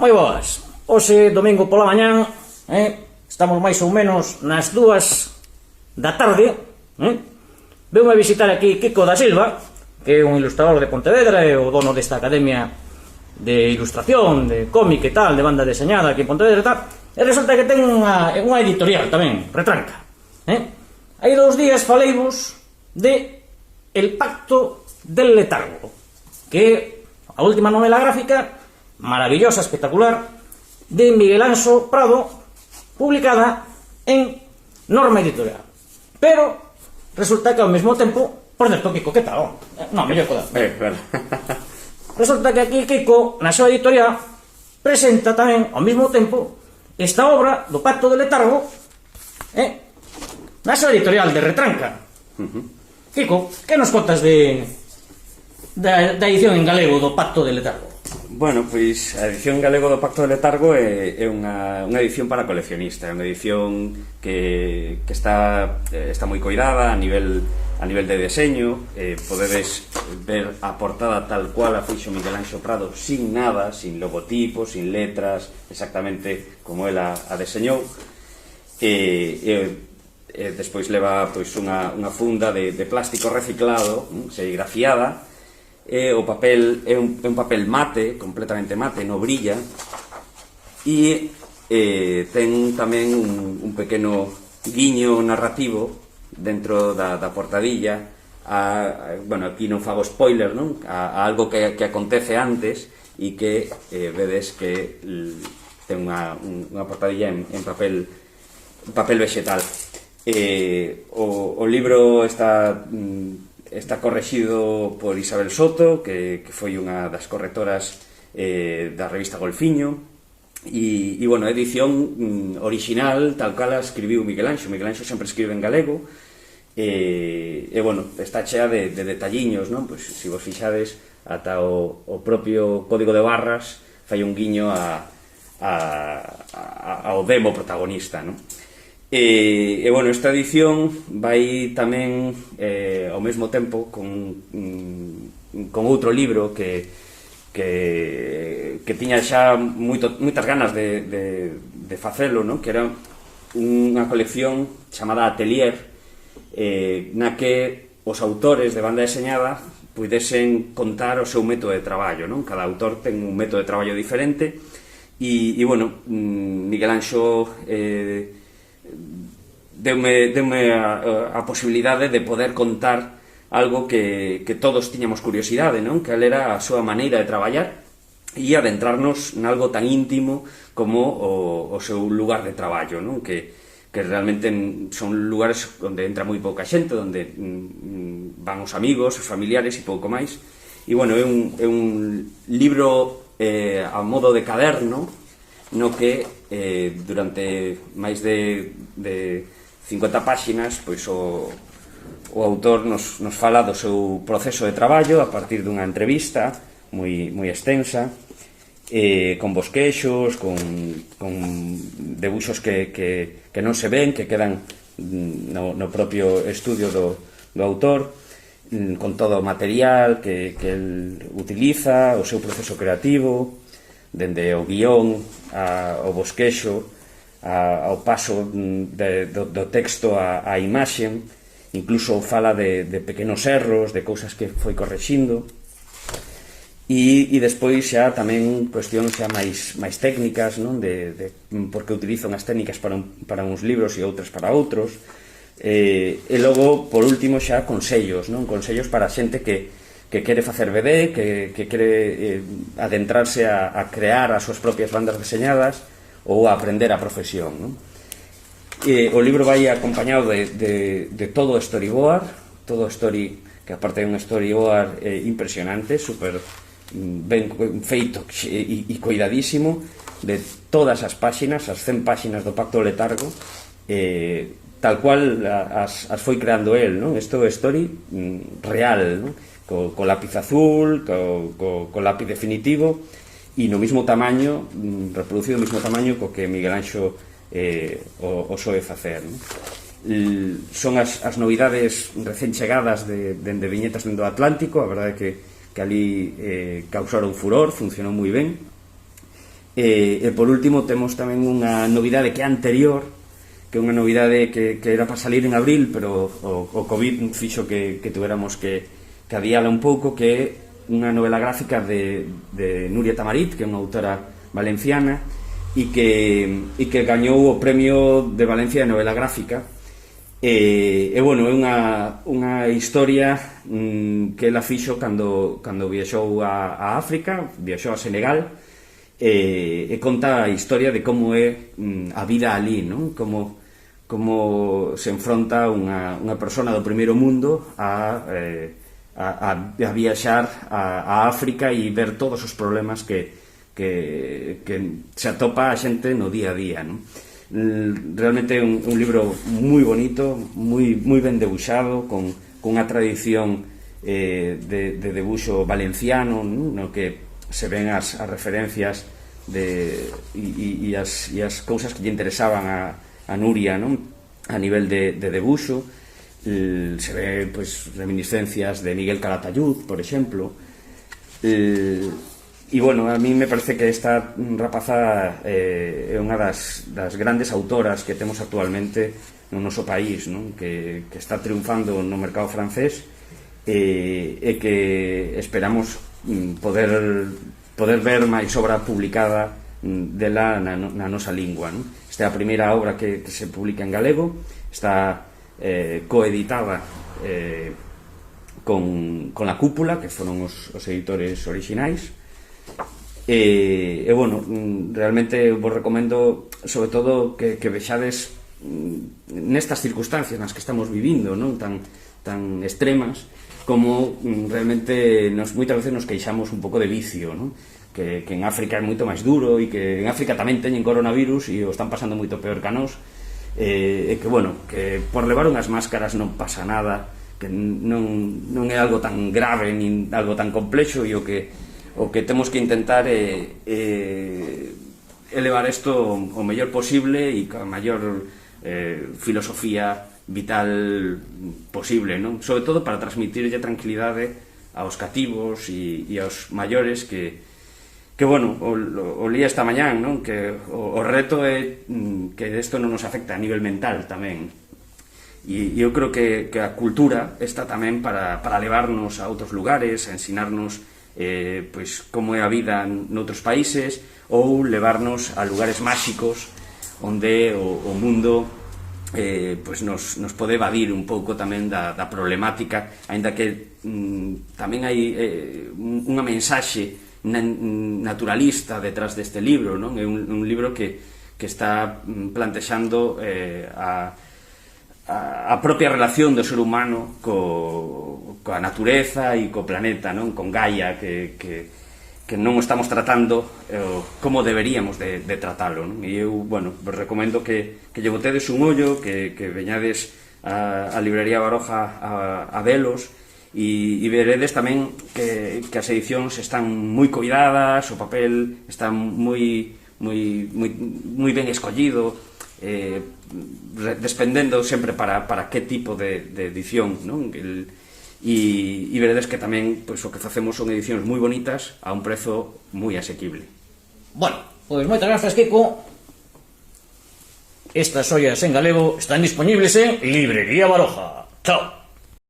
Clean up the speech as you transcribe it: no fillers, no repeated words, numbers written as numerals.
Moi boas. Hoxe, domingo pola mañán, estamos máis ou menos nas 2 da tarde. Veume a visitar aquí Kiko da Silva, que é un ilustrador de Pontevedra, é o dono desta academia de ilustración, de cómic e tal, de banda deseñada aquí en Pontevedra e tal. E resulta que ten unha editorial tamén, Retranca. Hai 2 días faleivos de El Pacto del Letargo, que é a última novela gráfica maravillosa, espectacular, de Miguel Anxo Prado, publicada en Norma Editorial. Pero resulta que ao mesmo tempo, por certo, Kiko, que tal? Non, mellor coda. Resulta que aquí Kiko, na súa editorial, presenta tamén, ao mesmo tempo, esta obra do Pacto del Letargo, na súa editorial de Retranca. Kiko, que nos contas da edición en galego do Pacto del Letargo? Bueno, pois a edición galego do Pacto de Letargo é unha edición para coleccionista, é unha edición que está moi coidada a nivel de deseño. Podedes ver a portada tal cual a fixo Miguel Anxo Prado, sin nada, sin logotipos, sin letras, exactamente como ela a deseñou. Despois leva unha funda de plástico reciclado, serigrafiada. O papel é un papel mate, completamente mate, non brilla, e ten tamén un pequeno guiño narrativo dentro da portadilla. Bueno, aquí non fago spoiler, non? A algo que acontece antes e que vedes que ten unha portadilla en papel vegetal. O libro está correxido por Isabel Soto, que foi unha das correctoras da revista Golfiño, e, bueno, a edición original tal cal a escribiu Miguel Anxo. Miguel Anxo sempre escribe en galego, e bueno, está chea de detalliños, non? Pois, se vos fixades, ata o propio código de barras fai un guiño ao demo protagonista, non? E bueno, esta edición vai tamén ao mesmo tempo con outro libro que tiña xa moitas ganas de facelo, non? Que era unha colección chamada Atelier, na que os autores de banda deseñada puidesen contar o seu método de traballo, non? Cada autor ten un método de traballo diferente e bueno, Miguel Anxo deume a posibilidade de poder contar algo que todos tiñamos curiosidade, non? Que era a súa maneira de traballar e adentrarnos nalgo tan íntimo como o seu lugar de traballo, non? Que realmente son lugares onde entra moi pouca xente, onde van os amigos, os familiares e pouco máis. E bueno, é un libro a modo de caderno, no que durante máis de 50 páxinas, pois o autor nos fala do seu proceso de traballo a partir dunha entrevista moi extensa, con bosquexos, con debuxos que non se ven, que quedan no propio estudio do autor, con todo o material que el utiliza, o seu proceso creativo, dende o guión ao bosquexo, ao paso do texto á imaxe. Incluso fala de pequenos erros, de cousas que foi correxindo, e despois xa tamén cuestións xa máis técnicas, non? De porque utiliza unhas técnicas para uns libros e outras para outros, e logo, por último, xa consellos, non? Consellos para xente que quere facer BD, que quere adentrarse a crear as súas propias bandas deseñadas ou a aprender a profesión, non? O libro vai acompañado de todo o storyboard, todo o que aparte é un storyboard impresionante, super ben feito e coidadísimo, de todas as páxinas, as 100 páxinas do Pacto do Letargo, tal cual as foi creando el, non? Isto é story real, non? Co lápiz azul, co lápiz definitivo, e no mesmo tamaño, reproducido no mesmo tamaño co que Miguel Anxo o soe facer, non? Son as novidades recén chegadas dende Viñetas dentro do Atlántico. A verdade é que ali causaron furor, funcionou moi ben, E por último temos tamén unha novidade que é anterior, que é unha novidade que era para salir en abril, pero o Covid fixo que tuéramos que adiala un pouco, que é unha novela gráfica de Nuria Tamarit, que é unha autora valenciana, e que gañou o premio de Valencia de novela gráfica. Bueno, é unha historia que ela fixo cando viaxou a África, viaxou a Senegal, e conta a historia de como é a vida ali, non? Como se enfronta unha persona do primeiro mundo a viaxar a África e ver todos os problemas que se atopa a xente no día a día, non? Realmente é un libro moi bonito, moi ben debuxado, con unha tradición de debuxo valenciano, non? No que se ven as referencias e as cousas que lle interesaban a Nuria, non? A nivel de debuxo. Se ve, pois, reminiscencias de Miguel Calatayud, por exemplo. E, bueno, a mí me parece que esta rapaza é unha das grandes autoras que temos actualmente no noso país, non? Que está triunfando no mercado francés e que esperamos poder ver máis obra publicada dela na nosa lingua, non? Esta é a primeira obra que se publica en galego, está coeditada con La Cúpula, que foron os editores orixinais. Bueno, realmente vos recomendo sobre todo que vexades nestas circunstancias nas que estamos vivindo, non? Tan extremas, como realmente moitas veces nos queixamos un pouco de vicio, non? Que en África é moito máis duro, e que en África tamén teñen coronavirus e o están pasando moito peor que a nós, e que, bueno, que por levar unhas máscaras non pasa nada, que non é algo tan grave nin algo tan complexo, e o que temos que intentar é elevar isto o mellor posible e ca maior filosofía vital posible, non? Sobre todo para transmitirlle tranquilidade aos cativos e aos maiores que bueno, o lía esta mañán, non? Que o reto é que isto non nos afecta a nivel mental tamén. E eu creo que a cultura está tamén para levarnos a outros lugares, a ensinarnos pois como é a vida noutros países, ou levarnos a lugares máxicos onde o mundo pois nos pode evadir un pouco tamén da problemática, aínda que tamén hai unha mensaxe naturalista detrás deste libro, non? É un libro que está plantexando a propia relación do ser humano coa natureza e co planeta, non? Con Gaia, que non o estamos tratando como deberíamos de tratalo, non? E eu, bueno, vos recomendo que lle botedes un ollo, que veñades a librería Baroja a velos, e veredes tamén que as edicións están moi coidadas, o papel está moi ben escollido, despendendo sempre para que tipo de edición, non? E veredes que tamén pois, o que facemos son edicións moi bonitas a un prezo moi asequible. Bueno, pois moitas grazas, Kiko. Estas ollas en galego están disponibles en Librería Baroja. Chao.